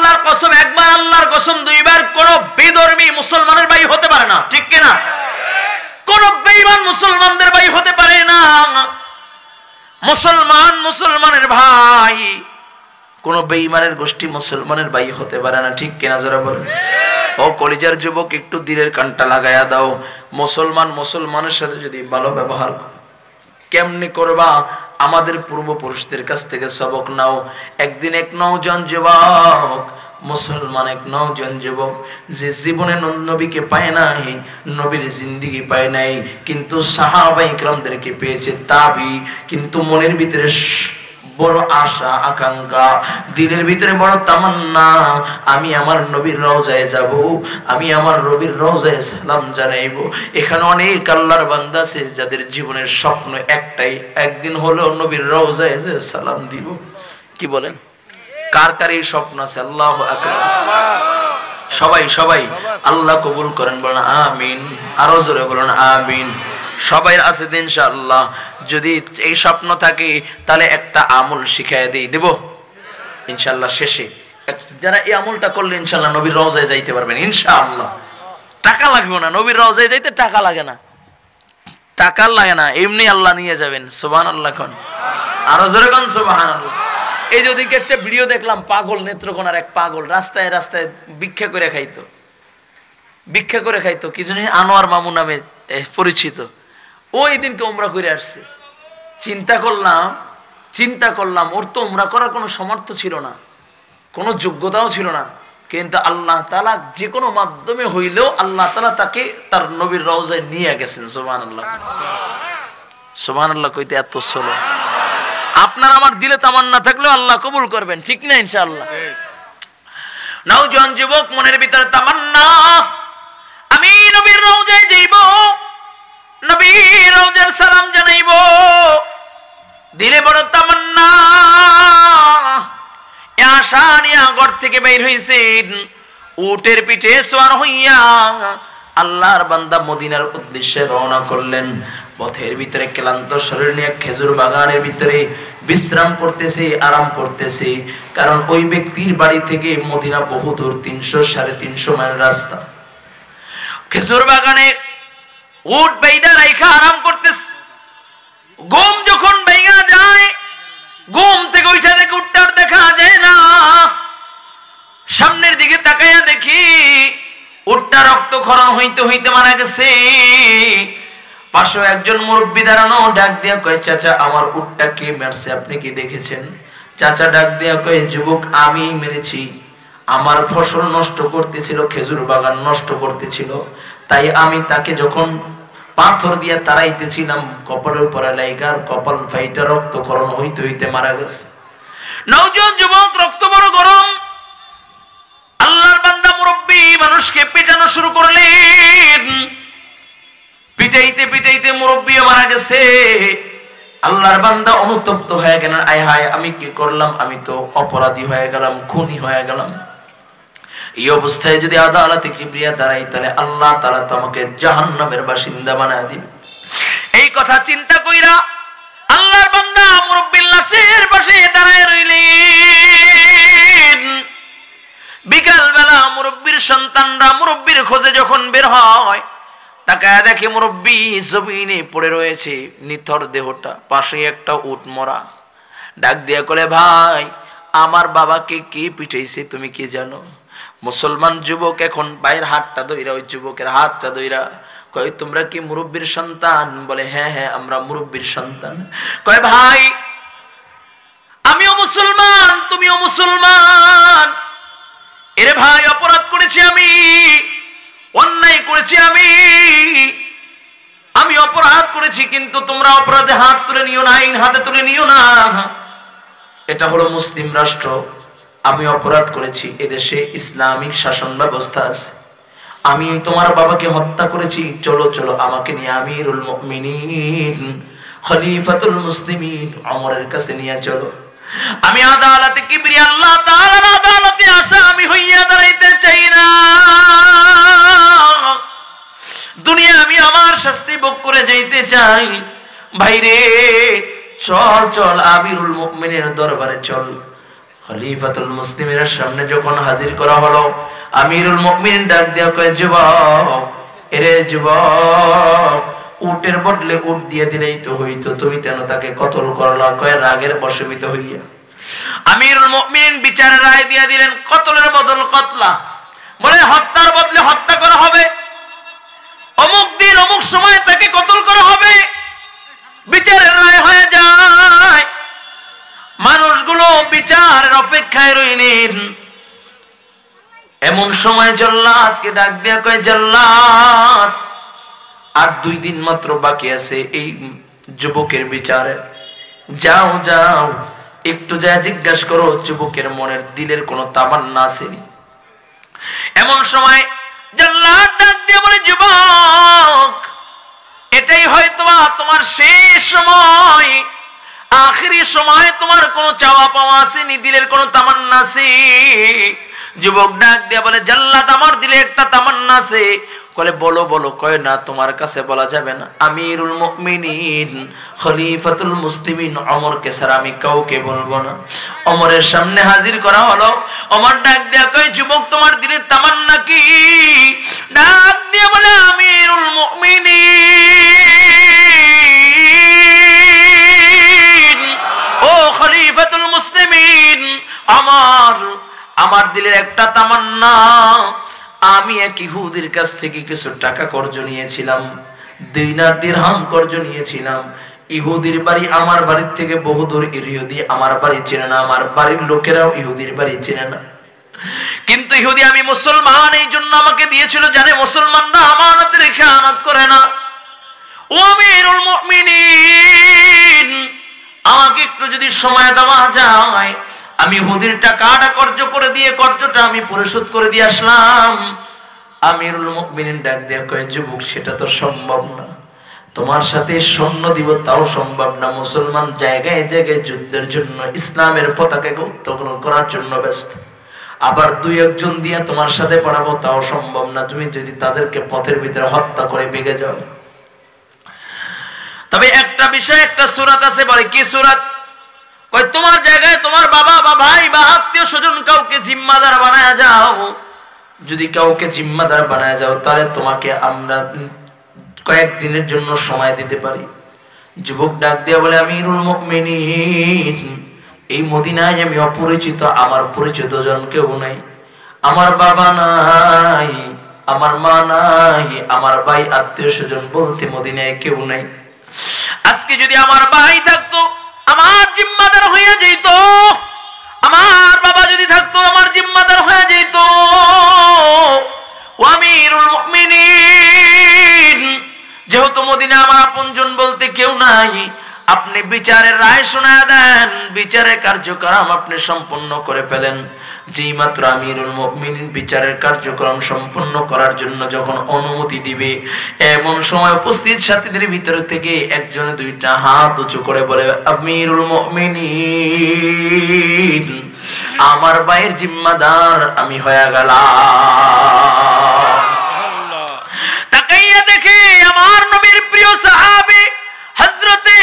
আল্লাহর কসম, একবার আল্লাহর কসম, দুইবার কোন বেধর্মী মুসলমানের ভাই হতে পারে না, ঠিক কিনা? কোন বেঈমান মুসলমানদের ভাই হতে পারে না। মুসলমান মুসলমানের ভাই, কোন বেঈমানের গোষ্ঠী মুসলমানের ভাই হতে পারে না, ঠিক কিনা? যারা বলেন ও কলিজার যুবক, একটু দিলের কানটা লাগায়া দাও। মুসলমান মুসলমানের সাথে যদি ভালো ব্যবহার কেমনে করবা, আমাদের পূর্বপুরুষদের কাছ থেকে সবক নাও। একদিন এক নওজোয়ান যুবক, মুসলমান এক নওজোয়ান যুবক, যে জীবনে নবীকে পায় নাই, নবীর জিন্দেগি পায় নাই, কিন্তু সাহাবায়ে ইকরামদেরকে পেয়েছে তাবি। কিন্তু মনের ভিতরে বড় আশা আকাঙ্ক্ষা, দিলের ভিতরে বড় তামান্না, আমি আমার নবীর রওজায় যাব, আমি আমার নবীর রওজায় সালাম জানাইব। এখানে অনেক আল্লাহর বান্দা আছে যাদের জীবনের স্বপ্ন একটাই, একদিন হলো নবীর রওজায় যে সালাম দিব। কি বলেন? কার কার এই স্বপ্ন আছে? আল্লাহু আকবার। সবাই সবাই আল্লাহ কবুল করেন, বলেন আমিন। আরো জোরে বলেন আমিন। সবাই আছে ইনশাআল্লাহ। যদি এই স্বপ্ন থাকে তাহলে একটা আমল শিখায় দেই, দেব ইনশাআল্লাহ। শেষে যারা এই আমলটা করলে ইনশাআল্লাহ নবীর রওজায় যাইতে পারবেন ইনশাআল্লাহ। টাকা লাগবে না, নবীর রওজায় যাইতে টাকা লাগে না, টাকা লাগে না, এমনি আল্লাহ নিয়ে যাবেন। সুবহানাল্লাহ কোন, আরো জোরে কোন সুবহানাল্লাহ। এই যে ওদিকে একটা ভিডিও দেখলাম, পাগল, নেত্রকোনার এক পাগল রাস্তায় রাস্তায় ভিক্ষা করে খাইতো, কি জানি আনোয়ার মামু নামে পরিচিত। ওই দিনকে উমরা করে আসছে। চিন্তা করলাম ওর তো উমরা করার কোনো সামর্থ্য ছিল না, কোনো যোগ্যতাও ছিল না, কিন্তু আল্লাহ তাআলা যে কোনো মাধ্যমে হইলেও আল্লাহ তাআলা তাকে তার নবীর রওজায় নিয়ে গেছেন। সুবহানাল্লাহ, সুবহানাল্লাহ কইতে এত সলো। আপনার আমার দিলে তামান্না থাকলেও আল্লাহ কবুল করবেন, ঠিক না? ইনশাআল্লাহ। নওজোয়ান যুবক মনের ভিতরে তামান্না, আমি নবীর রওজায় যাইব, নবীর রওজার সালাম জানাইব, দিলে বড় তামান্না। আশা নিয়া ঘর থেকে বের হইছেন, উটের পিঠে সওয়ার হইয়া আল্লাহর বান্দা মদিনার উদ্দেশ্যে রওনা করলেন। পথের ভিতরে ক্লান্ত শরীর নিয়ে খেজুর বাগানের ভিতরে বিশ্রাম করতেছে, আরাম করতেছে, কারণ ওই ব্যক্তির বাড়ি থেকে মদিনা বহু দূর, 300-350 মাইল রাস্তা। খেজুর বাগানে উট বাইদা রাইখা আরাম করতেছে। ঘুম যখন ভাইঙা যায়, ঘুম থেকে উঠা দেখে উটটার দেখা যায় না। সামনের দিকে তাকাইয়া দেখি উটটা রক্তক্ষরণ হইতে হইতে মারা গেছে। পাশে একজন মুরব্বি দাঁড়ানো, ডাক দিয়া কয়, চাচা আমার উটটা কে মারছে, আপনি কি দেখেছেন? চাচা ডাক দিয়া কয়, যুবক আমি মেরেছি, আমার ফসল নষ্ট করতেছিল, খেজুর বাগান নষ্ট করতেছিল, তাই আমি তাকে যখন পাথর দিয়ে তাড়াইতেছিলাম, কপালের উপরে লাইগার কপাল ফাইটা রক্তক্ষরণ হইতে হইতে মারা গেছে। নওজোয়ান যুবক, রক্ত বড় গরম, আল্লাহর বান্দা মুরব্বি মানুষকে পেটানো শুরু করলেন। পিটাইতে পিটাইতে মুরব্বি মারা গেছে। আল্লাহর বান্দা অনুতপ্ত হয়ে গেলেন, আয় হায় আমি কি করলাম, আমি তো অপরাধী হয়ে গেলাম, খুনি হয়ে গেলাম। এই অবস্থায় যদি আদালতে কিবরিয়া দাঁড়াই, তাহলে আল্লাহ তাআলা তো আমাকে জাহান্নামের বাসিন্দা বানায় দিবে। এই কথা চিন্তা কইরা আল্লাহর বান্দা মুরব্বির লাশের পাশে দাঁড়ায় রইলেন। বিকাল বেলা মুরব্বির সন্তানরা মুরব্বির খোঁজে যখন বের হয়, তাকায় দেখে মুরব্বি জমিনে পড়ে রয়েছে, নিথর দেহটা, পাশে একটা উট মরা। ডাক দিয়া কলে, ভাই আমার বাবাকে কে পিটাইছে তুমি কি জানো? মুসলমান যুবক এখন ভাইয়ের হাতটা ধইরা, ওই যুবকের হাতটা ধইরা কয়, তোমরা কি মুরব্বির সন্তান? বলে, হ্যাঁ হ্যাঁ আমরা মুরব্বির সন্তান। কয়, ভাই আমিও মুসলমান, তুমিও মুসলমান। এরে ভাই, অপরাধ করেছি আমি, অন্যায় করেছি আমি অপরাধ করেছি, কিন্তু তোমরা অপরাধে হাত তুলে নিও না, আইন হাতে তুলে নিও না। এটা হলো মুসলিম রাষ্ট্র, আমি অপরাধ করেছি, এদেশে ইসলামিক শাসন ব্যবস্থা আছে, আমি তোমার বাবাকে হত্যা করেছি, চলো চলো আমাকে নিয়ে আমিরুল মুমিনিন খলিফাতুল মুসলিমিন ওমরের কাছে নিয়ে চলো। আমি আদালতে কিবরিয়া আল্লাহ তাআলার আদালতে আসামি হইয়া দাঁড়াইতে চাই না। দুনিয়া আমি আমার শাস্তি ভোগ করে যাইতে চাই। ভাইরে চল চল আমিরুল মুমিনের দরবারে চল। খলিফাতুল মুসলিমের সামনে যখন হাজির করা হলো, আমিরুল মুমিনিন ডাক দিয়া কয়, যুবক, এরে যুবক, উটের বদলে উট দিয়ে দিলেই তো হইতো, তুমি কেন তাকে কতল করলা? কয়, রাগের বশীভূত হইয়া। আমিরুল মুমিনিন বিচারের রায় দিয়ে দিলেন, কতলের বদল কতলা, বলে হত্যার বদলে হত্যা করা হবে, অমুক দিন অমুক সময় তাকে কতল করা হবে। বিচারের রায় হয়ে যায়, মানুষগুলো বিচারের অপেক্ষায় রইলেন। এমন সময় জল্লাদকে ডাক দিয়া কয়, জল্লাদ, আর 2 দিন মাত্র বাকি আছে এই যুবকের বিচারে, যাও যাও একটু যা জিজ্ঞাসা করো যুবকের মনের দিলের কোনো তামান্না আছে। এমন সময় জল্লাদ ডাক দিয়ে বলে, যুবক, এটাই হয়তো তোমার শেষ সময়, আখেরি সময়, তোমার কোনো চাওয়া পাওয়া আসেনি, দিলের কোনো তামান্না আছে? যুবক ডাক দিয়ে বলে, জল্লাদ, আমার দিলে একটা তামান্না আছে। বলে, বলো বলো। কয়, না, তোমার কাছে বলা যাবে না, আমিরুল মুমিনিন খলিফাতুল মুসলিমিন ওমরকে ছাড়া আমি কাউকে বলবো না। ওমরের সামনে হাজির করা হলো। ওমর ডাক দিয়া কয়, যুবক, তোমার দিলের তামান্না কি? ডাক দিয়ে বলে, আমিরুল মুমিনিন ও খলিফাতুল মুসলিমিন, আমার দিলের একটা তামান্না, আমি এক ইহুদির কাছ থেকে কিছু টাকা কর্জ নিয়েছিলাম, দিনার দিরহাম কর্জ নিয়েছিলাম। ইহুদির বাড়ি আমার বাড়ির থেকে বহুদূর, ইহুদি আমার বাড়ি চেনে না, আমার বাড়ির লোকেরাও ইহুদির বাড়ি চেনে না। কিন্তু ইহুদি আমি মুসলমান এই জন্য আমাকে দিয়েছিল, জানে মুসলমানরা আমানতের খেয়ানত করে না। ও আমিরুল মুমিনিন, আমাকে একটু যদি সময় দেওয়া যায়, আমি ইহুদির টাকাটা কর্জ করে দিয়ে কর্জটা আমি পরিশোধ করে দিয়ে আসলাম। আমিরুল মুমিনিন ডাক দিয়ে কয়, যুবক, সেটা তো সম্ভব না, তোমার সাথে সৈন্য দিব তাও সম্ভব না। মুসলমান জায়গায় জায়গায় যুদ্ধের জন্য, ইসলামের পতাকাকে উত্তোলন করার জন্য ব্যস্ত, আবার 2-1 জন দিয়ে তোমার সাথে পড়াবো তাও সম্ভব না, তুমি যদি তাদেরকে পথের ভিতরে হত্যা করে বেগে যাও। তবে একটা বিষয়, একটা সূরাত আছে, বলে কি সূরাত? কয়, তোমার জায়গায় তোমার বাবা বা ভাই বা আত্মীয় স্বজন কাউকে জিম্মাদার বানায় যাও, যদি কাউকে জিম্মাদার বানায় যাও, তাহলে তোমাকে আমরা কয়েকদিনের জন্য সময় দিতে পারি। যুবক ডাক দিয়া বলে, আমিরুল মুমিনিন, এই মদিনায় আমি অপরিচিত, আমার পরিচিত জন কেউ নাই, আমার বাবা নাই, আমার মা নাই, আমার ভাই আত্মীয় স্বজন বলতে মদিনায় কেউ নাই। আজকে যদি আমার ভাই থাকতো আমার জিম্মাদার হয়ে যেত, আমার বাবা যদি থাকতো আমার জিম্মাদার হয়ে যেত। ও আমিরুল মুমিনিন, যেহেতু মদিনা আমার আপনজন বলতে কেউ নাই, আপনি বিচারের রায় শোনায় দেন, বিচারের কার্যক্রম আপনি সম্পন্ন করে ফেলেন। যেই মাত্র আমিরুল মুমিনিন বিচারের কার্যক্রম সম্পন্ন করার জন্য যখন অনুমতি দিবে, এমন সময় উপস্থিত সাথীদের ভিতর থেকে একজন 2টা হাত উঁচু করে বলে, আমিরুল মুমিনিন, আমার ভাইয়ের জিম্মাদার আমি হয়ে গেলাম। তাকাইয়া দেখে আমার নবীর প্রিয় সাহাবী হযরতে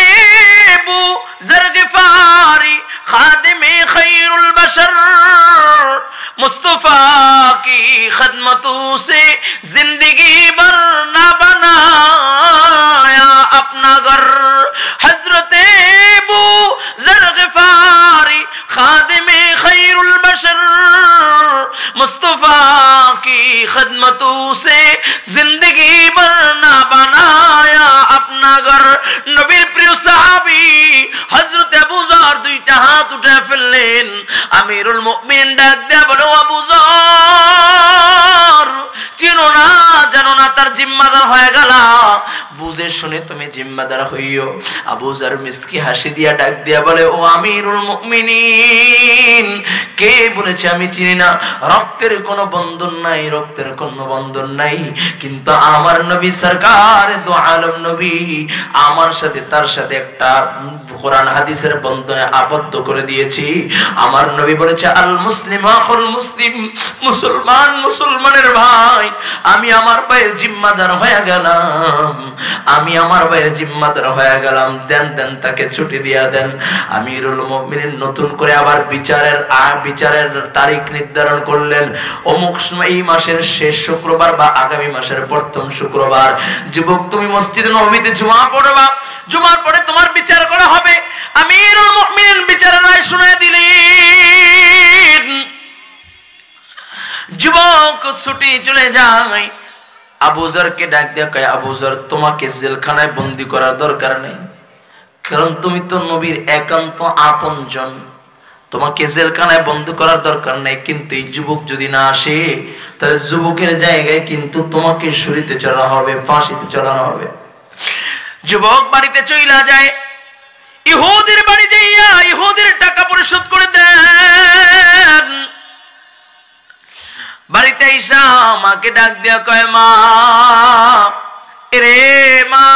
আবু যর গিফারি খাদিমে খায়রুল বশর मुस्तफा की खदमतों से जिंदगी भर ना बनाया अपना घर। हजरत अबू ज़र ग़िफ़ारी खादिमे खैरुल बशर मुस्तफा की खदमतों से जिंदगी भर ना बनाया अपना घर। नबीर प्रिय साहाबी हजरत अबू ज़र 2টা হাত উঠে ফেললেন। আমিরুল মুমিনিন ডাক দেয়া বলো, আবু যর, চিনো না জানো না তার জিম্মাদার হয়ে গেল, বুঝে শুনে তুমি জিম্মাদার হইও। আবু যর মিসকি হাসি দিয়া ডাক দিয়া বলে, ও আমিরুল মুমিনিন, কে বলেছে আমি চিনি না? রক্তের কোনো বন্ধন নাই, রক্তের কোনো বন্ধন নাই, কিন্তু আমার নবী সরকার দু আলম নবী আমার সাথে তার সাথে একটা কোরআন হাদিসের বন্ধনে আবদ্ধ করে দিয়েছি। আমার নবী বলেছে, আল মুসলিম আখুল মুসলিম, মুসলমান মুসলমানের ভাই। আমি আমার ভাইয়ের জিম্মাদার হয়ে গেলাম। আমি আমার ভাইয়ের জিম্মাদার হয়ে গেলাম, দেন দেন তাকে ছুটি দিয়া দেন। আমিরুল মুমিনিন নতুন করে আবার বিচারের তারিখ নির্ধারণ করলেন। অমুক এই মাসের শেষ শুক্রবার বা আগামী মাসের প্রথম শুক্রবার যুবক তুমি মসজিদে নববীতে জুমা পড়বা, জুমার পরে তোমার বিচার করা হবে। আমিরুল মুমিনিন বিচারের রায় শুনিয়ে দিলেন। যুবক ছুটি চলে যায়। আবু যরকে ডাক দিয়া কয়, আবু যর তোমাকে জেলখানায় বন্দী করার দরকার নেই, কারণ তুমি তো নবীর একান্ত আপনজন, তোমাকে জেলখানায় বন্দী করার দরকার নেই। কিন্তু এই যুবক যদি না আসে তাহলে যুবকের জায়গায় কিন্তু তোমাকে ছুরিতে চড়ানো হবে, ফাঁসিতে চড়ানো হবে। যুবক বাড়িতে চইলা যায়, ইহুদির বাড়ি যাইয়া ইহুদির টাকা পরিশোধ করে দেন। বাড়িতে আইসা মাকে ডাক দিয়া কয়, মা রে মা,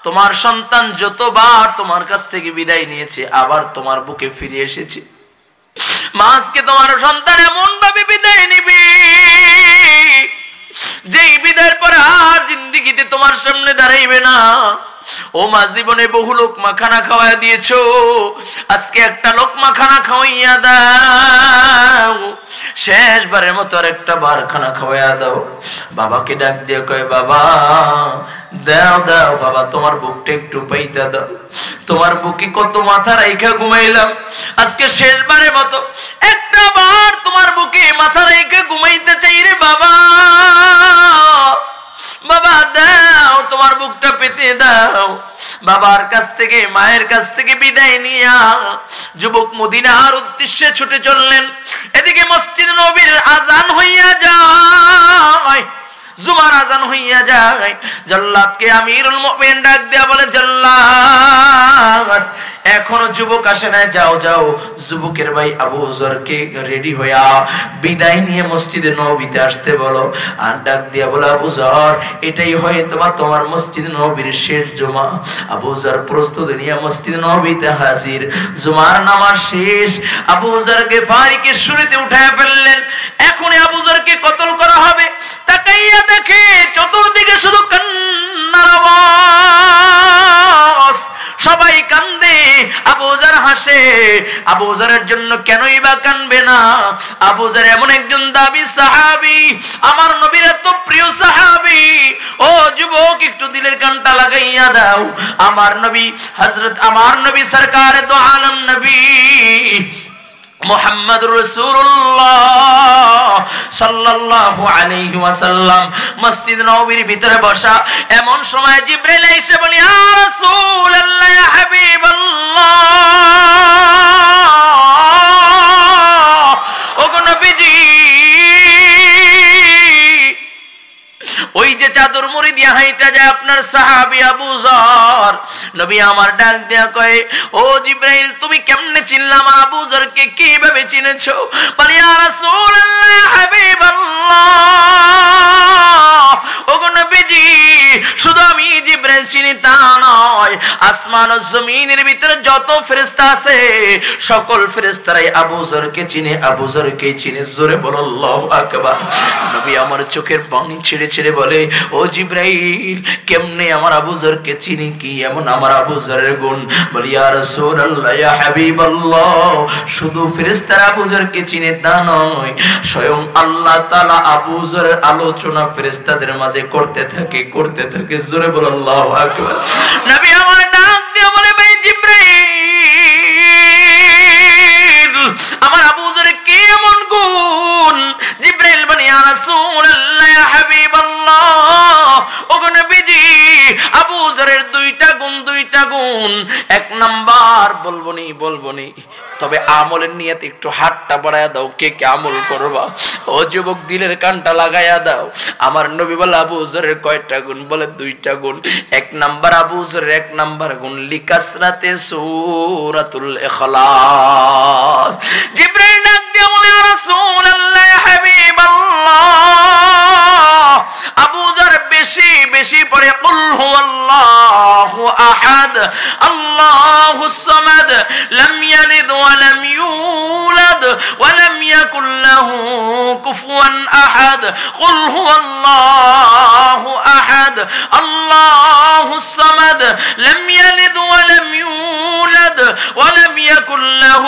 তোমার সন্তান যতবার তোমার কাছ থেকে বিদায় নিয়েছে আবার তোমার বুকে ফিরে এসেছে। মা আজকে তোমার সন্তান এমন ভাবে বিদায় নিবি যেই বিদায়ের পর আর জিন্দেগিতে তোমার সামনে দাঁড়াইবে না। ও মা, জীবনে বহু লোকমা খানা খাওয়াইয়া দিয়েছো, আজকে একটা লোকমা খানা খাওয়াইয়া দাও, শেষবারের মতো আর একটা বার খানা খাওয়াইয়া দাও। বাবাকে ডাক দিয়ে কয়, বাবা দাও দাও বাবা, তোমার বুকটা একটু পাইতা দাও, তোমার বুকে কত মাথা রাইখা ঘুমাইলাম, আজকে শেষবারের মতো একটা বার তোমার বুকে মাথা রাইখা ঘুমাইতে চাই রে বাবা। বাবা দাও, তোমার বুকটা পেতে দাও। বাবার কাছ থেকে মায়ের কাছ থেকে বিদায় নিয়া যুবক মদিনার উদ্দেশ্যে ছুটে চললেন। এদিকে মসজিদ নববীর আজান হইয়া যায়, জুমার আজান হইয়া যায়। জল্লাদকে আমিরুল মুমিনিন ডাক দেয়া বলে, জল্লাদ এখনো যুবক আসে নাই, যাও যাও যুবকের ভাই আবু যরকে রেডি হইয়া বিদায় নিয়ে মসজিদে নববীতে আসতে বলো। আর ডাক দিয়া বলে, আবু যর এটাই হয়তো তোমার মসজিদ নববীর শেষ জুমা। আবু যর প্রস্তুতি নিয়ে মসজিদ নববীতে হাজির। জুমার নামাজ শেষ, আবু যর গিফারিকে শুরুতে উঠায় ফেললেন। এখন আবু যরকে কতল করা হবে। তাকাইয়া দেখে চতুর্দিকে শুধু কান্নার আওয়াজ, সবাই কান্দে, আবু যর হাসে। আবু যরের জন্য কেনই বা কানবে না? আবু যর এমন একজন দাবি সাহাবী, আমার নবীর এত প্রিয় সাহাবী। ও যুবক একটু দিলের কানটা লাগাইয়া দাও। আমার নবী হযরত আমার নবী সরকার দো আলম নবী মুহাম্মদুর রাসূলুল্লাহ সাল্লাল্লাহু আলাইহি ওয়াসাল্লাম মসজিদ নববীর ভিতরে বসা। এমন সময় জিবরাইল এসে বলে, ইয়া রাসূলুল্লাহ, ইয়া হাবিবাল্লাহ, ওগো নবীজি, ওই যে চাদর মুড়ি দিয়া হাইটা যায় আপনার সাহাবী আবু যর। নবী আমার ডাক দেয়া কয়, ও জিবরাইল তুমি কেমনে চিনলা আমার আবু যরকে, কিভাবে চিনেছো? বলে, ইয়া রাসূলুল্লাহ, ইয়া হাবিবাল্লাহ, ওগো নবীজি, শুধু আমি জিবরাইল চিনি তা নয়, আসমান ও জমিনের ভিতরে যত ফেরেশতা আছে সকল ফেরেশতারাই আবু যরকে চিনে, আবু যরকে চিনে। জোরে বলো আল্লাহু আকবার। নবী আমার চোখের পানি ছেড়ে ছেড়ে বলে, ও জিবরাইল কেমনে আমার আবু যরকে চিনি, কি এমন আমার আবু যরের গুণ? বলি, ইয়া রাসূলুল্লাহ, ইয়া হাবিবাল্লাহ, শুধু ফেরেশতারা আবু যরকে চিনে তা নয়, স্বয়ং আল্লাহ তাআলা আবু যরের আলোচনা ফেরেশতাদের মাঝে করতে থাকে। জোরে বলো আল্লাহু আকবার। নবী আমার ডাক দিয়ে বলে, ভাই জিবরাইল আমার আবু যরের কি এমন গুণ? জিবরাইল বলে, ইয়া রাসূলুল্লাহ, ইয়া হাবিবাল্লাহ, ওগো নবীজি, আবু যরের দুইটা গুণ। এক নাম্বার বলবনি, তবে আমলের নিয়ত একটু হাতটা বাড়ায়া দাও, কে কে আমল করবা? ও যুবক দিলের কানটা লাগাইয়া দাও। আমার নবী বলে, আবু যরের কয়টা গুণ? বলে, দুইটা গুণ। এক নাম্বার আবু যরের এক নাম্বার গুণ লিকাসরাতে সূরাতুল ইখলাস। জিবরাইল ডাক দিয়ে বলে, ইয়া রাসূলুল্লাহ, ইয়া হাবিবাল্লাহ, আবু যর বেশি পড়ে কুল হুয়াল্লাহু আহাদ, আল্লাহুস সামাদ, লাম ইয়ালিদ ওয়া লাম ইউলাদ ওয়া লাম يكن له كفوا أحد قل هو الله أحد الله الصمد لم يلد ولم يولد ولم يكن له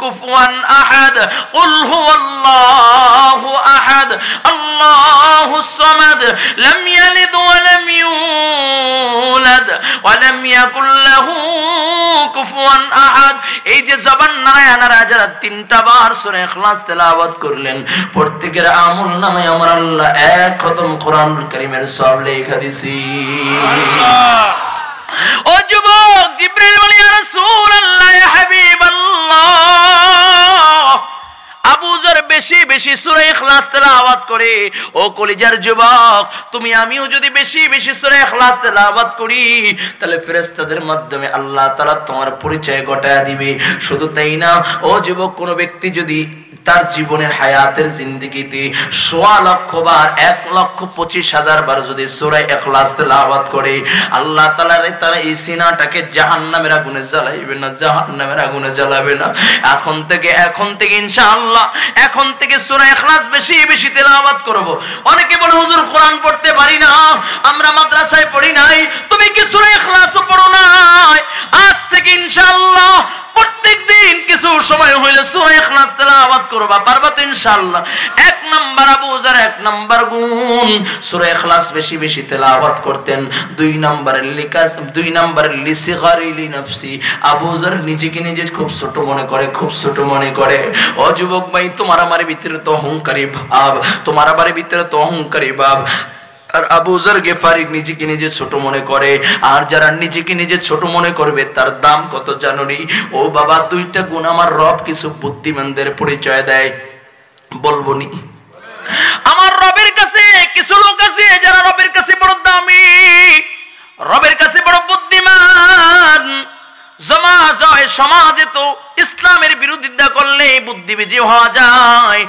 كفوا أحد قل هو الله أحد الله الصمد لم يلد ولم يولد ولم يكن له কুফুয়ান আহাদ। এই যে জবান নারায়ণ রাজারা 3টা বার সূরা ইখলাস তেলাওয়াত করলেন, প্রত্যেকের আমলনামায় আমার আল্লাহ এক খতম কোরআনুল কারীমের সওয়াব লেখা দিছি। ও যুবক, জিবরিল বলে ইয়া রাসূলুল্লাহ ইয়া হাবিবাল্লাহ, আবু যর বেশি বেশি সূরা ইখলাস তেলাওয়াত করে। ও কলিজার যুবক, তুমি আমিও যদি বেশি বেশি সূরা ইখলাস তেলাওয়াত করি, তাহলে ফেরেশতাদের মাধ্যমে আল্লাহ তাআলা তোমার পরিচয় ঘটায়া দিবে। শুধু তাই না, ও যুবক, কোন ব্যক্তি যদি তার জীবনের হায়াতের জিন্দেগিতে 1.25 লক্ষ বার 1,25,000 বার যদি সূরা ইখলাস তেলাওয়াত করে, আল্লাহ তাআলা তার এই সিনাটাকে জাহান্নামের আগুনে জ্বালাইবে না, জাহান্নামের আগুনে জ্বালাবে না। এখন থেকে ইনশাআল্লাহ এখন থেকে সূরা ইখলাস বেশি বেশি তেলাওয়াত করব। অনেকে বলে হুজুর কোরআন পড়তে পারি না, আমরা মাদ্রাসায় পড়ি নাই, তুমি কি সূরা ইখলাসও পড়ো নাই? আজ থেকে ইনশাআল্লাহ প্রত্যেকদিন কিছু সময় হইলে সূরা ইখলাস তেলাওয়াত করবা, পারবা তো ইনশাআল্লাহ। 1 নাম্বার আবু যর 1 নাম্বার গুণ সূরা ইখলাস বেশি বেশি তেলাওয়াত করতেন। 2 নাম্বারের লিকাস 2 নাম্বারের লিসিগারি লিনাফসি, আবু যর নিজেকে নিজে খুব ছোট মনে করে, খুব ছোট মনে করে। ও যুবক ভাই, তোমার আমার ভিতরে তো অহংকারী ভাব, তোমার আমার ভিতরে তো অহংকারী ভাব। আর আবু যর গিফারি নিজেকে নিজে ছোট মনে করে। আর যারা নিজেকে নিজে ছোট মনে করবে তার দাম কত জানুনি? ও বাবা, 2টা গুণ আমার রব কিছু বুদ্ধিমানদের পরিচয় দেয়, বলবো নি? আমার রবের কাছে কিছু লোক আছে যারা রবের কাছে বড় দামি, রবের কাছে বড় বুদ্ধিমান। সমাজে তো ইসলামের বিরোধিতা করলে বুদ্ধিবীজি হওয়া যায়।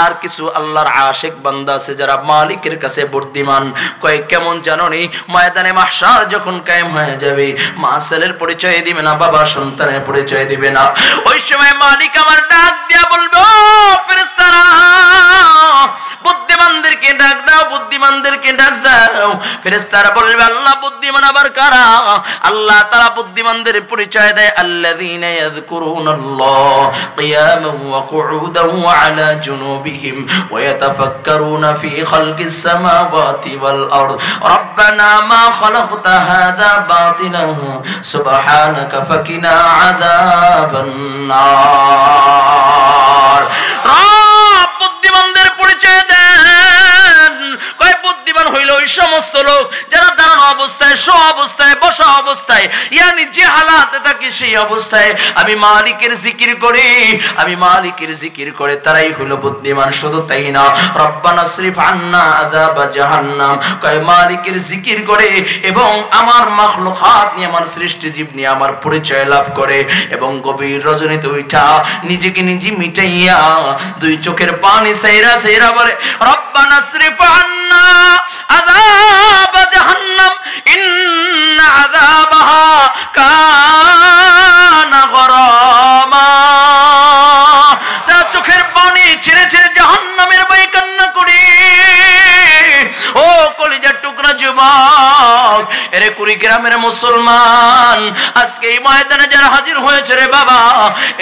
আর কিছু আল্লাহর আশিক বান্দা আছে যারা মালিকের কাছে বুদ্ধিমান। কয় কেমন জানো নি? ময়দানে মাহশার যখন কায়েম হয়ে যাবে, মা ছেলের পরিচয় দিবে না, বাবা সন্তানের পরিচয় দিবে না। ওই সময় মালিক আমার ডাক দিয়া বলবে, ও ফেরেশতারা, বুদ্ধিমানদেরকে ডাক দাও, বুদ্ধিমানদেরকে ডাক দাও। ফেরেশতারা বলবে, আল্লাহ বুদ্ধিমান আবার কারা? আল্লাহ তাআলা বুদ্ধিমানদের পরিচয় দেয়, আল্লাযীনা ইয়াযকুরুনাল্লাহ কিয়ামান ওয়া কুউদান ওয়া আলা জুনুবিহিম ওয়া ইয়াতাফাক্কারুনা ফি খালকিস সামাওয়াতি ওয়াল আরদ রাব্বানা মা খালাকতা হাযা বাতিলান সুবহানাকা ফাকিনা আযাবান নার। রব বুদ্ধিমানদের পরিচয় দেন। কয় বুদ্ধিমান হইল ওই সমস্ত লোক যারা দাঁড়ানো অবস্থায়, শো অবস্থায়, বসা অবস্থায়, ইয়ানি যে হালাতে থাকে সেই অবস্থায় আমি মালিকের জিকির করি, আমি মালিকের জিকির করে, তারাই হলো বুদ্ধিমান। শুধু তাই না, রব্বানা সরিফ আন্না আযাবা জাহান্নাম, কয় মালিকের জিকির করে এবং আমার মাখলুকাত নিয়ে, আমার সৃষ্টি জীব নিয়ে আমার পরিচয় লাভ করে এবং গভীর রজনীতে উঠা নিজেকে নিজে মিটাইয়া 2 চোখের পানি সাইরা সাইরা বলে, রব্বানা সরিফ আন্না আযাবা জাহান্নাম ইন্না আযাবাহা কানা গরামা। তার চোখের পানি ছেড়ে ছেড়ে জাহান্নামের ভয়ে কান্না করি। ও কলিজার টুকরা যুবক, এরে কুড়িগ্রামের মুসলমান, আজকে এই ময়দানে যারা হাজির হয়েছে রে বাবা,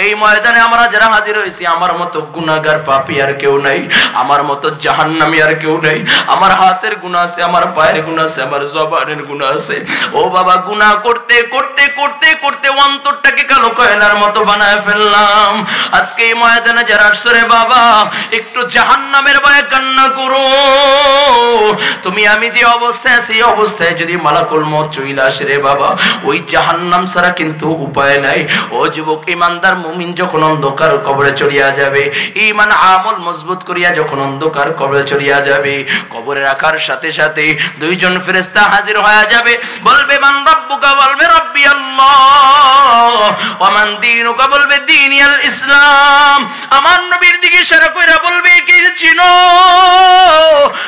এই ময়দানে আমরা যারা হাজির হয়েছি, আমার মতো গুনাহগার পাপী আর কেউ নাই, আমার মতো জাহান্নামী আর কেউ নাই। আমার হাতের গুনাহ আছে, আমার পায়ের গুনাহ আছে, আমার জবানের গুনাহ আছে। ও বাবা, গুনাহ করতে করতে করতে করতে অন্তরটাকে কালো কয়লার মতো বানায় ফেললাম। আজকে এই ময়দানে যারা আসছে রে বাবা, একটু জাহান্নামের ভয়ে কান্না করো। তুমি আমি যে অবস্থায় আছি, এই অবস্থায় যদি মালাকুল মউত চলে আসে রে বাবা, ওই জাহান্নাম ছাড়া কিন্তু উপায় নাই। ও যুবক, ইমানদার মুমিন যখন অন্ধকার কবরে চলিয়া যাবে, ঈমান আমল মজবুত করিয়া যখন অন্ধকার কবরে চলিয়া যাবে, কবরে রাখার সাথে সাথে 2 জন ফেরেশতা হাজির হয়ে যাবে। বলবে মান রাব্বুকা, বলবে রাব্বি আল্লাহ। ওয়া মান দীনুকা, বলবে দীনি আল ইসলাম। আমার নবীর দিকে ইশারা কইরা বলবে, কি চিনো?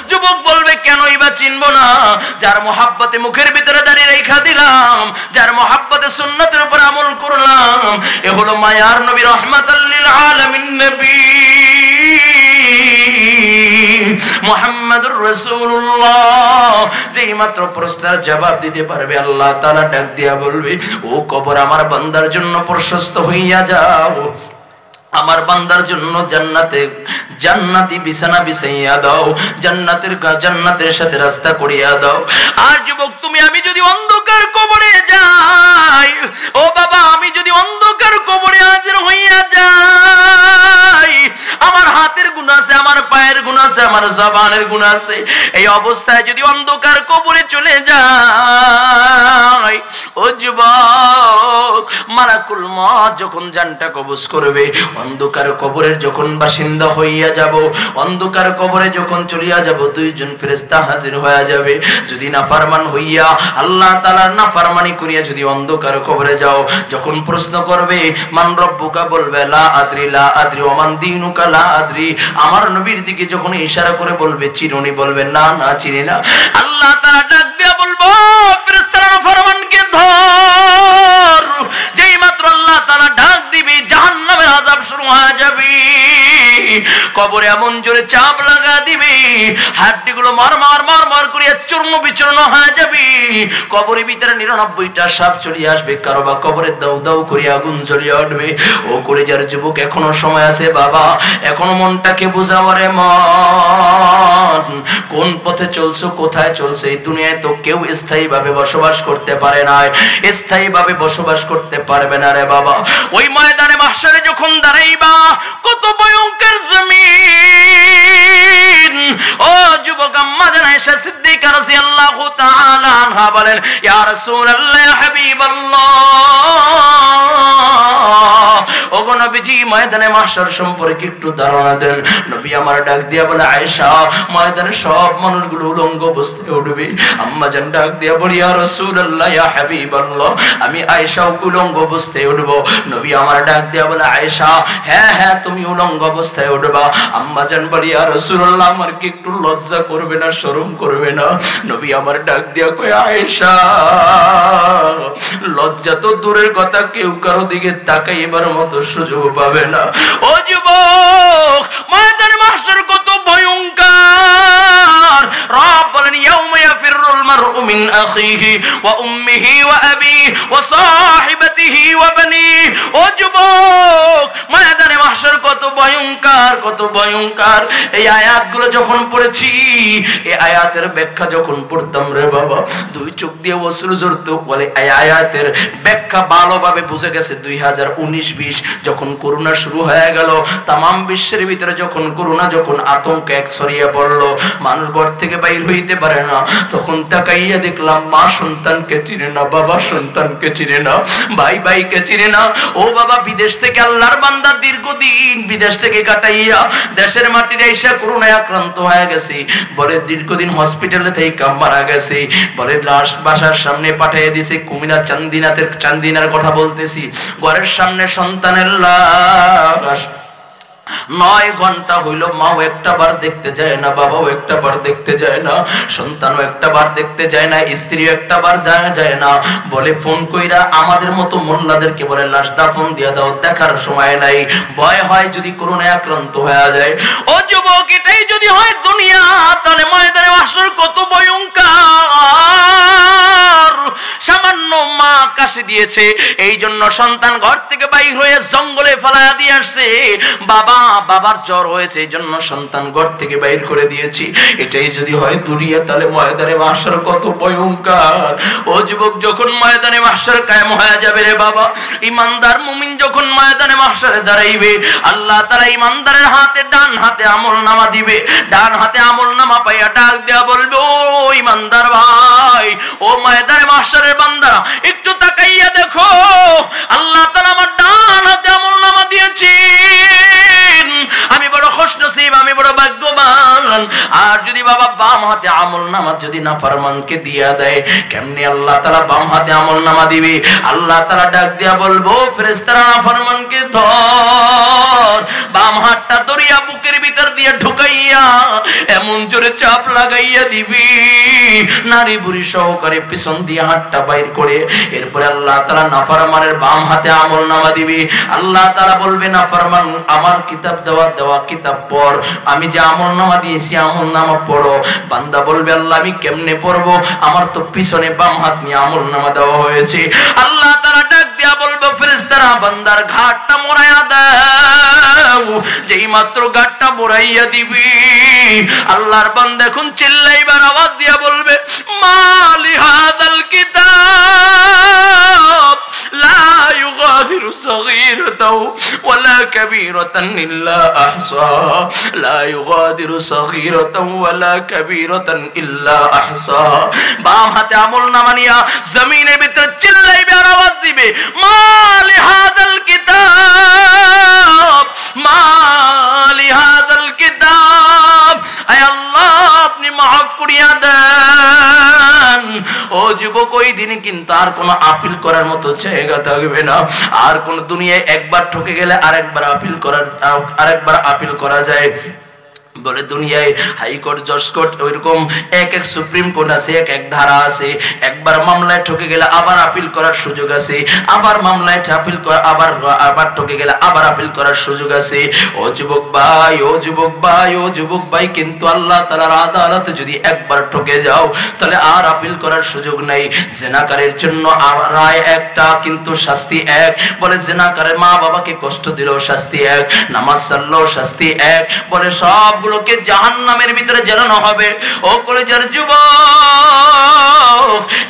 যুবক বলবে, কেনই বা চিনবো না? যার মহব্বতে মুখের ভিতরে দাঁড়িয়ে রেখা দিলাম, যার মহব্বতে সুন্নতের উপর আমল করলাম, এ হলো মায়ার নবী, রহমাতাল লিল আলামিন নবী। মুহাম্মাদুর রাসূলুল্লাহ। যেই মাত্র প্রশ্নের জবাব দিতে পারবে আল্লাহ তাআলা ডাক দিয়া বলবে, ও কবর আমার বান্দার জন্য প্রশস্ত হইয়া যাও, আমার বান্দার জন্য জান্নাতি বিছানা বিছাইয়া দাও, জান্নাতের সাথে রাস্তা করিয়া দাও। আর যুবক, তুমি আমি যদি অন্ধকার কবরে যাই, ও বাবা আমি যদি অন্ধকার কবরে হাজির হইয়া যাই, আমার হাতের গুনাহ আছে, আমার পায়ের গুনাহ আছে, আমার জবানের গুনাহ আছে, এই অবস্থায় যদি অন্ধকার কবরে চলে যাই, ও যুবক, মালাকুল মউত যখন জানটা কবজ করবে, অন্ধকার কবরের যখন বাসিন্দা হইয়া যাব, অন্ধকার কবরে যখন চলিয়া যাব, দুইজন ফেরেশতা হাজির হইয়া যাবে। যদি নাফরমান হইয়া আল্লাহ তাআলার নাফরমানি করিয়া যদি অন্ধকার কবরে যাও, যখন প্রশ্ন করবে মান রব্বুকা, বলবে লা আদ্রি লা আদ্রি, ওমান দীনুকা লা আদ্রি। আমার নবীর দিকে যখন ইশারা করে বলবে চিনুনি, বলবে না না চিনি না। আল্লাহ তাআলা ডাক দিয়া বলবো, ফেরেশতারা নাফরমানকে ধর। যেই মাত্র আল্লাহ তাআলা ডাক দিবে, জাহান্নামের আযাব শুরু হয়ে যাবে। কবরে এমন জোরে চাপ লাগা দিবে, হাড্ডিগুলো মার করিয়া চূর্ণ বিচূর্ণ হয়ে যাবে। কবরের ভিতরে 99টা সাপ চলে আসবে, কারো বা কবরে দাউ দাউ করিয়া আগুন জ্বলিয়া উঠবে। ও কলিজার যুবক, এখনো সময় আছে বাবা, এখনো মনটাকে বুঝাও রে মন, কোন পথে চলছো, কোথায় চলছে। এই দুনিয়ায় তো কেউ স্থায়ীভাবে বসবাস করতে পারে না, স্থায়ীভাবে বসবাস করতে পারবে না রে বাবা। ওই ময়দানে মাহশারে যখন দাঁড়াইবা, কত ভয়ঙ্কর জমিন। ও যুবক, আম্মা জান আয়েশা সিদ্দিকা রাদিয়াল্লাহু তাআলা আনহা বলেন, ইয়া রাসূলুল্লাহ, ইয়া হাবিবাল্লাহ, ওগো নবীজি, ময়দানে মাহশার সম্পর্কে একটু ধারণা দেন। নবী আমার ডাক দিয়া বলে, আয়েশা, ময়দানে সব মানুষগুলো উলঙ্গ অবস্থায় উঠবে। আম্মা জান ডাক দিয়া বলে, ইয়া রাসূলুল্লাহ, ইয়া হাবিবাল্লাহ, আমি আয়েশা উলঙ্গ অবস্থায় উঠব। নবী আমার ডাক দিয়া বলে, আয়েশা, হ্যাঁ হ্যাঁ তুমি উলঙ্গ অবস্থায় উঠবা। আম্মা জান বলে, ইয়া রাসূলুল্লাহ, আমার কি একটু লজ্জা করবে না, শরম করবে না? নবী আমার ডাক দিয়া কয়, আয়েশা, লজ্জা তো দূরের কথা, কেউ কারো দিকে তাকাইবার মতো সুযোগ পাবে না। ও যুবক, ময়দানে মাহশার কত ভয়ঙ্কর। রব বলেন, ইয়াউমা ইয়াফিরুল মারউ মিন আখিহি ওয়া উম্মিহি ওয়া আবিহি ওয়া সাহিবাতিহি ওয়া বানিহি। ও যুবক, ময়দানে মাহশার কত ভয়ঙ্কর, কত ভয়ঙ্কর। এই আয়াতগুলো যখন পড়েছি, এই আয়াতের ব্যাখ্যা যখন পড়তাম রে বাবা, দুই চোখ দিয়ে অশ্রু ঝরতো। বলে এই আয়াতের ব্যাখ্যা ভালোভাবে বুঝে গেছে 2019-20 যখন করোনা শুরু হয়ে গেল, তামাম বিশ্বের ভিতরে যখন করোনা, যখন আতঙ্ক এক ছড়িয়ে পড়লো, মানুষ ঘর থেকে বাইর হইতে পারে না, তখন তাকাইয়া দেখলাম মা সন্তানকে চিনে না, বাবা সন্তানকে চিনে না, ভাই ভাইকে চিনে না। ও বাবা, বিদেশ থেকে আল্লাহর বান্দা দীর্ঘদিন বিদেশ থেকে কাটাইয়া দেশের মাটিতে এসে করোনায় আক্রান্ত হয়ে গেছে। বলে দীর্ঘদিন হসপিটালে থেকে মারা গেছে। বলে লাশ বাসার সামনে পাঠিয়ে দিয়েছে, কুমিল্লা চান্দিনার কথা বলতেছি, ঘরের সামনে সন্তানের লাশ। 9 ঘন্টা হইল, মাও একটা বার দেখতে যায় না, বাবাও একটা বার দেখতে যায় না, সন্তানও একটা বার দেখতে যায় না, স্ত্রীও একটা বার যায় না। বলে ফোন কইরা আমাদের মতো মোল্লাদেরকে বলে লাশ দাফন দিয়া দাও, দেখার সময় নাই, ভয় হয় যদি করোনায় আক্রান্ত হয়ে যায়। ও যুবক, এটাই যদি হয় দুনিয়া, তাহলে ময়দানে মাহশর কত ভয়ঙ্কর। সামান্য মা কাশি দিয়েছে, এই জন্য সন্তান ঘর থেকে বাইর হয়ে জঙ্গলে ফেলায়া দিয়ে আসছে। বাবার জ্বর হয়েছে, এই জন্য সন্তান ঘর থেকে বাইর করে দিয়েছি। এটাই যদি হয় দুনিয়া, তাহলে ময়দানে মাহশর কত ভয়ঙ্কর। ও যুবক, যখন ময়দানে মাহশর কায়েম হয়ে যাবে রে বাবা, ইমানদার মুমিন যখন ময়দানে মাহশরে দাঁড়াইবে, আল্লাহ তাআলা ইমানদারের হাতে, ডান হাতে আমলনামা দিবে। ডান হাতে আমলনামা পাইয়া ডাক দেয়া বলবে, ও ইমানদার ভাই, ও ময়দানে মাহশরের বান্দারা, একটু তাকাইয়া দেখো, আল্লাহ তাআলা আমার ডান হাতে আমলনামা দিয়েছি, আমি বড় খুশনসিব, আমি বড় ভাগ্যবান। আর যদি বাবা বাম হাতে আমলনামা যদি নাফরমানকে দিয়া দেয়, কেমনে আল্লাহ তাআলা বাম হাতে আমলনামা দিবে? আল্লাহ তাআলা ডাক দিয়া বলবো, ফেরেশতারা নাফরমানকে ধর, বাম হাতটা ধরে উঠাইয়া বুকের ভিতর দিয়ে ঢুকাইয়া এমন জোরে চাপ লাগাইয়া দিবি নারী বুড়ি সহকারে পিছন দিয়ে হাতটা বাইর করে এরপরে আল্লাহ তাআলা নাফরমানের বাম হাতে আমলনামা দিবি। আল্লাহ তাআলা বলবে নাফরমান আমার কিতাব দেওয়া কিতাব পড়, আমি যে আমলনামা দিয়েছি আমলনামা পড়ো। বান্দা বলবে আল্লাহ আমি কেমনে পড়বো, আমার তো পিছনে বাম হাত নিয়ে আমলনামা দেওয়া হয়েছে। আল্লাহ তাআলা ডাক দিয়া বলবে ফেরেশতারা বান্দার ঘাটটা মোড়াইয়া দাও। যেই মাত্র ঘাটটা মোড়াইয়া দিবি আল্লাহর বান্দা এখন চিল্লাইবার আওয়াজ দিয়া বলবে মালি হাদাল কিতাব লা ইউগাদিরু সগীরাতাও ওয়ালা কাবীরাতান ইল্লা আহসাহা লা ইউগাদিরু সগীরাতাও ওয়ালা কাবীরাতান ইল্লা আহসাহা। বাম হাতে আমলনামা নিয়া জমিনের ভিতর চিল্লাইবে আর আওয়াজ দিবে মালি হাদাল কিতাব মালি হাদাল কিতাব, আয় আল্লাহ আপনি মাফ করিয়া দেন। ও যুবক ওই দিনে কিন্তু আর কোনো আপিল করার মতো জায়গা থাকবে না। আর কোন দুনিয়ায় একবার ঠকে গেলে আরেকবার আপিল করা যায়। বলে দুনিয়ায় হাইকোর্ট জজ কোর্ট ওইরকম এক সুপ্রিম কোর্ট আছে, এক ধারা আছে। একবার মামলায় ঠকে গেলে আবার আপিল করার সুযোগ আছে, আবার মামলায় আপিল করা আবার ঠকে গেলে আবার আপিল করার সুযোগ আছে। ও যুবক ভাই ও যুবক ভাই ও যুবক ভাই, কিন্তু আল্লাহ তাআলার আদালতে যদি একবার ঠকে যাও তাহলে আর আপিল করার সুযোগ নাই। জিনাকারের জন্য রায় একটা কিন্তু শাস্তি এক। বলে জিনাকারের মা বাবাকে কষ্ট দিলেও শাস্তি এক, নামাজ ছাড়লেও শাস্তি এক। বলে সব গুলোকে জাহান্নামের ভিতরে জ্বালানো হবে। ও কলেজের যুবক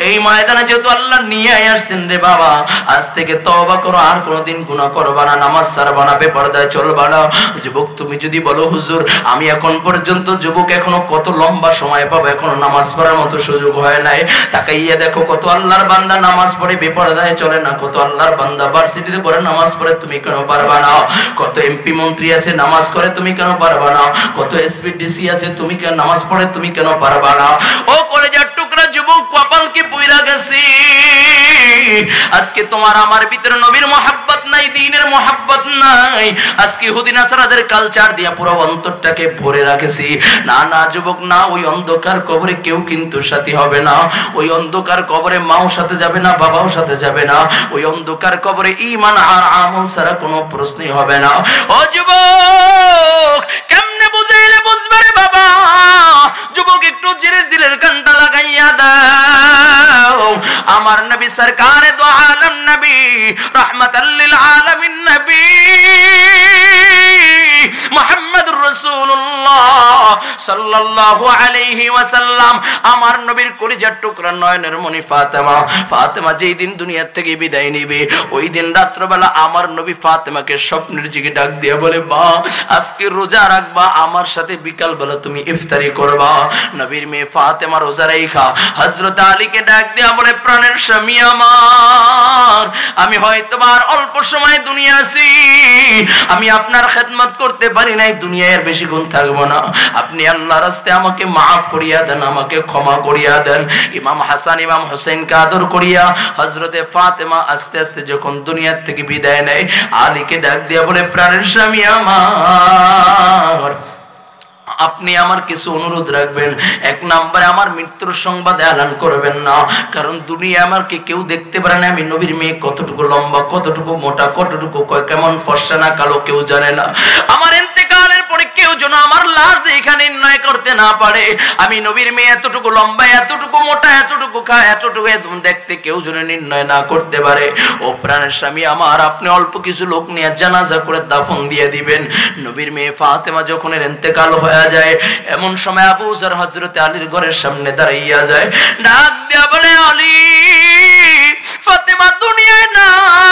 এই ময়দানে যেহেতু আল্লাহ নিয়ে আসছেন রে বাবা, আজ থেকে তওবা করো, আর কোনোদিন গুনাহ করবা না, নামাজ ছাড়বা না, বেপরদায় চলবা না। যুবক তুমি যদি বলো হুজুর আমি এখন পর্যন্ত যুবক এখনো কত লম্বা সময় পাবো, এখনো নামাজ পড়ার মতো সুযোগ হয় নাই। তাকাইয়া দেখো কত আল্লাহর বান্দা নামাজ পড়ে বেপরদায় চলে না, কত আল্লাহর বান্দা ভার্সিটিতে পড়ে নামাজ পড়ে, তুমি কেন পারবা না? কত এমপি মন্ত্রী আছে নামাজ করে, তুমি কেন পারবা না? কত এসপিডিসি আছে, তুমি কেন নামাজ পড়ে, তুমি কেন পারবা না? ও কলেজের টুকরা যুবক কপাল কি পুইরা গেছি। আজকে তোমার আমার ভিতরে নবীর মহব্বত নাই, দ্বীনের মহব্বত নাই। আজকে ইহুদি নাসারাদের কালচার দিয়া পুরো অন্তরটাকে ভরে রাখেছি। না না যুবক না, ওই অন্ধকার কবরে কেউ কিন্তু সাথী হবে না। ওই অন্ধকার কবরে মাও সাথে যাবে না, বাবাও সাথে যাবে না। ওই অন্ধকার কবরে ঈমান আর আমল ছাড়া কোনো প্রশ্নই হবে না। ও যুবক কেমনে বুঝাইলে বুঝবে রে বাবা? যুবক একটু জিরের দিলের কানটা লাগাইয়া দাও। আমার নবী সরকারে দো আলম নবী রাহমাতাল লিল আলামিন নবী মুহাম্মদুর রাসূলুল্লাহ সাল্লাল্লাহু আলাইহি ওয়াসাল্লাম, আমার নবীর কলিজার টুকরা নয়নের মণি ফাতেমা যেই দিন দুনিয়া থেকে বিদায় নিবে ওই দিন রাত্রবেলা আমার নবী ফাতেমাকে স্বপ্নের দিকে ডাক দিয়া বলে মা আজকে রোজা রাখবা, আমার সাথে বিকাল বেলা তুমি ইফতারি করবা। নবীর মেয়ে ফাতেমা রোজা রাখা হযরত আলীকে ডাক দিয়া বলে প্রাণের স্বামী আমার, আমি হয়তো আর অল্প সময় দুনিয়া আছি, আমি আপনার খেদমত করতে পারি নাই, দুনিয়ার বেশি গুণ থাকবো না, আপনি আল্লাহর রাস্তায় আমাকে মাফ করিয়া দেন, আমাকে ক্ষমা করিয়া দেন। ইমাম হাসান ইমাম হোসেনকে আদর করিয়া হযরতে ফাতেমা আস্তে আস্তে যখন দুনিয়া থেকে বিদায় নেয় আলীকে ডাক দিয়া বলে প্রাণের স্বামী আমার, আপনি আমার কিছু অনুরোধ রাখবেন। এক নম্বরে আমার মৃত্যুর সংবাদ এলান করবেন না, কারণ দুনিয়া আমাকে কেউ দেখতে পারে না আমি নবীর মেয়ে কতটুকু লম্বা, কতটুকু মোটা, কতটুকু কেমন ফর্সা না কালো কেউ জানে না। আমার ইন্তেকালের পরে কেউ যেন আমার লাশ এখানে নির্ণয় করতে না পারে আমি নবীর মেয়ে এতটুকু লম্বা, এতটুকু মোটা, এতটুকু খায়, এতটুকু দেখতে কেউ যেন নির্ণয় না করতে পারে। ও প্রাণের স্বামী আমার, আপনি অল্প কিছু লোক নিয়ে জানাজা করে দাফন দিয়ে দিবেন। নবীর মেয়ে ফাতেমা যখন এর ইন্তেকাল হয়ে যায় এমন সময় আবু যর হযরত আলীর ঘরের সামনে দাঁড়াইয়া যায়, ডাক দিয়া বলে আলী ফাতেমা দুনিয়ায় নাই।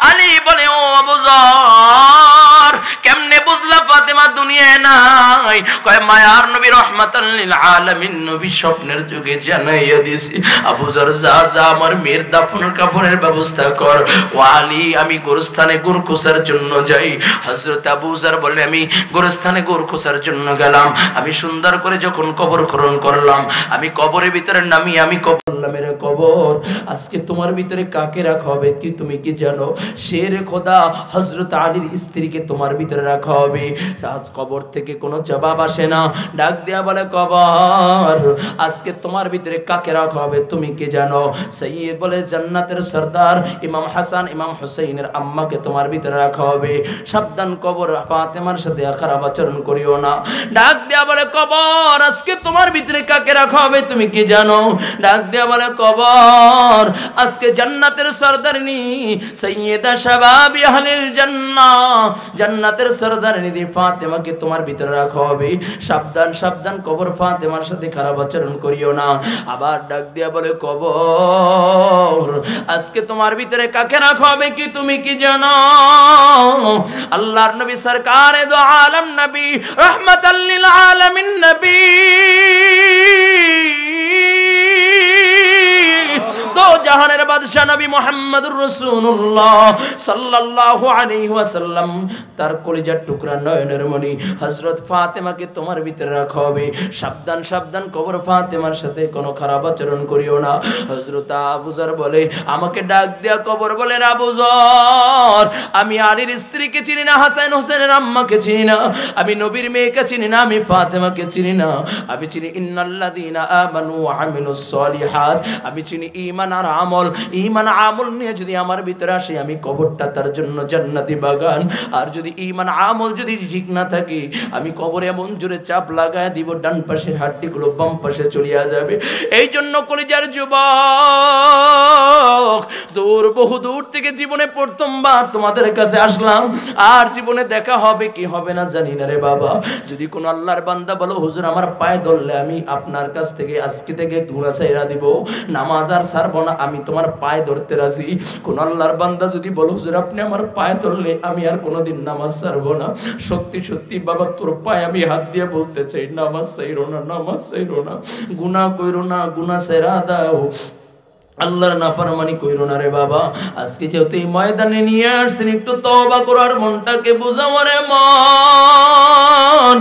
আলী বলে ও আবু যর কেমনে বুঝলা ফাতেমা দুনিয়ায় নাই? নাই, কয় মায়ার নবী রহমাতাল লিল আলামিন নবী স্বপ্নের যুগে জানাইয়া দিছি, আবু যর যা যা আমার মেয়ের দাফনের কাফনের ব্যবস্থা কর। ও আলী আমি গোরস্থানে গুড় খোঁচার জন্য যাই। হযরত আবু যর বলে আমি গোরস্থানে গুড় খোঁচার জন্য গেলাম। আমি সুন্দর করে যখন কবর খনন করলাম, আমি কবরের ভিতরে নামি, আমি মেরে কবর আজকে তোমার ভিতরে কাকে রাখা হবে কি তুমি কি জানো? শেরে খোদা হযরত আলীর স্ত্রীকে তোমার ভিতরে রাখা হবে। আজ কবর থেকে কোনো জবাব আসে না, ডাক দেয়া বলে কবর আজকে তোমার ভিতরে কাকে রাখা হবে তুমি কি জানো? সাইয়্যিদ বলে জান্নাতের সরদার ইমাম হাসান ইমাম হুসাইনের আম্মাকে তোমার ভিতরে রাখা হবে। সাবধান কবর ফাতেমার সাথে খারাপ আচরণ করিও না। ডাক দেয়া বলে কবর আজকে তোমার ভিতরে কাকে রাখা হবে তুমি কি জানো? ডাক দেয়া বলে কবর আজকে জান্নাতের সরদারনি সাইয়্যিদা শাবাবি আহলিল জান্নাহ, জান্নাতের সরদারনি দি ফাতেমাকে তোমার ভিতরে রাখা হবে। সাবধান সাবধান কবর ফাতেমার সাথে খারাপ আচরণ করিও না। আবার ডাক দেয়া বলে কবর আজকে তোমার ভিতরে কাকে রাখা হবে কি তুমি কি জানো? আল্লাহর নবী সরকারে দো আলম নবী রহমাতাল লিল আলামিন নবী দো জাহানের বাদশা নবী মুহাম্মদুর রাসূলুল্লাহ সাল্লাল্লাহু আলাইহি ওয়াসাল্লাম তার কলিজার টুকরা নয়নের মণি হযরত ফাতেমাকে তোমার ভিতরে রাখা হবে। সাবধান সাবধান কবর ফাতেমার সাথে কোনো খারাপ আচরণ করিও না। হযরত আবু যর বলে আমাকে ডাক দেয়া কবর বলে আবু যর আমি আলীর স্ত্রীকে চিনি না, হাসান হোসেনের আম্মাকে চিনি না, আমি নবীর মেয়েকে চিনি না, আমি ফাতেমাকে চিনি না। আমি চিনি ইন্নাল্লাযীনা আমানু ওয়া আমিলুস সলিহাত, আমি চিনি ঈমান আর আমল। ঈমান আমল নিয়ে যদি আমার ভিতরে আসে আমি কবরটা তার জন্য জান্নাতি বাগান। আর যদি ঈমান আমল যদি ঠিক না থাকে আমি কবরে এমন জোরে চাপ লাগায় দিব ডান পাশের হাড্ডিগুলো বাম পাশে চলিয়া যাবে। এই জন্য কলিজার যুবক দূর বহু দূর থেকে জীবনে প্রথমবার তোমাদের কাছে আসলাম, আর জীবনে দেখা হবে কি হবে না জানি না রে বাবা। যদি কোন আল্লাহর বান্দা বলো হুজুর আমার পায়ে ধরলে আমি আপনার কাছ থেকে আজকে থেকে গুনাহ ছাইরা দিব, নামাজ আর ছাড়বো না, আমি তোমার পায়ে ধরতে রাজি। কোন আল্লাহর বান্দা যদি বলো হুজুর আপনি আমার পায়ে ধরলে আমি আর কোনোদিন নামাজ ছাড়বো না, সত্যি সত্যি বাবা তোর পায়ে আমি হাত দিয়ে বলতে চাই নামাজ ছাইরো না, নামাজ ছাইরো না, গুনাহ কইরো না, গুনাহ ছেড়া দাও, আল্লাহর নাফরমানি কইরো না রে বাবা। আজকে যেহেতু এই ময়দানে নিয়ে আসছেন একটু তওবা করার মনটাকে বুঝাও রে মন।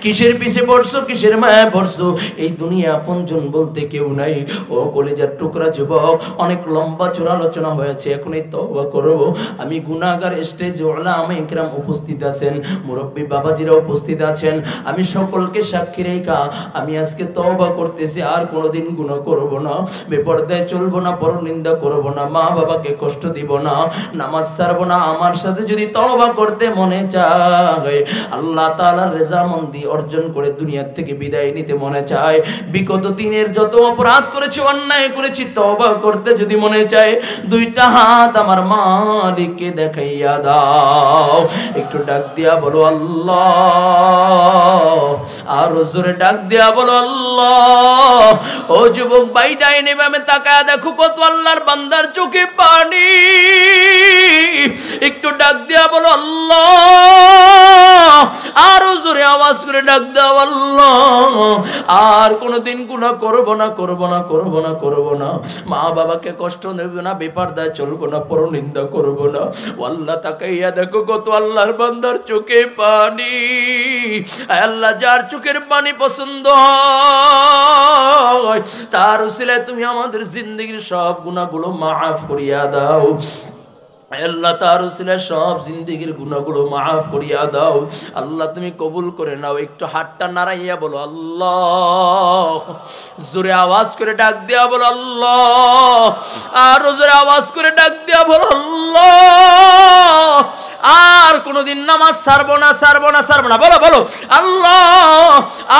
কিসের পিছে পড়ছো, কিসের মায়া পড়ছো? এই দুনিয়া আপনজন বলতে কেউ নাই। ও কলিজার টুকরা যুবক অনেক লম্বা চূড়া আলোচনা হয়েছে, এখন এই তওবা করব। আমি গুনাহগার স্টেজে উলামা ইকরাম উপস্থিত আছেন, মুরব্বী বাবাজিরা উপস্থিত আছেন, আমি সকলকে সাক্ষী রেখা আমি আজকে তওবা করতেছি, আর কোনোদিন গুনাহ করব না, বেপরদায় চলবো না, পরনিন্দা করব না, মা বাবাকে কষ্ট দিব না, নামাজ ছাড়বো না। আমার সাথে যদি তওবা করতে মনে চায়, আল্লাহ তাআলার রেজামন্দি অর্জন করে দুনিয়া থেকে বিদায় নিতে মনে চায়, বিগত দিনের যত অপরাধ করেছি অন্যায় করেছি তওবা করতে যদি মনে চায়, দুইটা হাত আমার মালিককে দেখাইয়া দাও। একটু ডাক দিয়া বলো আল্লাহ, আর জোরে ডাক দিয়া বলো আল্লাহ। ও যুবক ভাই ডাইনে বামে তাকায় দেখো কত আল্লাহর বান্দার চোখে পানি। একটু ডাক দিয়া বলো আল্লাহ, আর জোরে আওয়াজ করে ডাক দাও আল্লাহ। আর কোনোদিন গুনাহ করব না, করব না, করব না, করব না, মা বাবাকে কষ্ট দেব না, বেপরদায় চলবো না, পরনিন্দা করব না। আল্লাহ তাকাইয়া দেখো কত আল্লাহর বান্দার চোখে পানি। আল্লাহ যার চোখের পানি পছন্দ হয় তার উসিলায় তুমি আমাদের জিন্দেগীর সব গুনাহগুলো মাফ করিয়া দাও। আল্লাহ তার উসিলায় সব জিন্দেগীর গুনাহগুলো মাফ করিয়া দাও। আল্লাহ তুমি কবুল করে নাও। একটু হাতটা নাড়াইয়া বলো আল্লাহ, জোরে আওয়াজ করে ডাক দিয়া বলো আল্লাহ, আর জোরে আওয়াজ করে ডাক দিয়া বলো আল্লাহ। আর কোনোদিন নামাজ ছাড়বো না, ছাড়বো না, ছাড়বো না, বলো বলো আল্লাহ।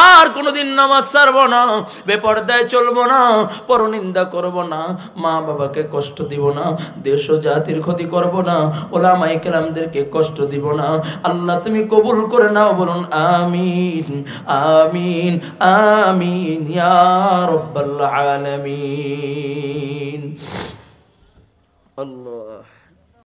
আর কোনোদিন নামাজ ছাড়বো না, বেপরদায় চলবো না, পরনিন্দা করবো না, মা বাবাকে কষ্ট দিব না, দেশ ও জাতির ক্ষতি করবো না, ওলামায়ে কেরামদেরকে কষ্ট দিব না। আল্লাহ তুমি কবুল করে নাও, বলুন আমিন আমিন আমিন ইয়া রাব্বাল আলামিন। আল্লাহ।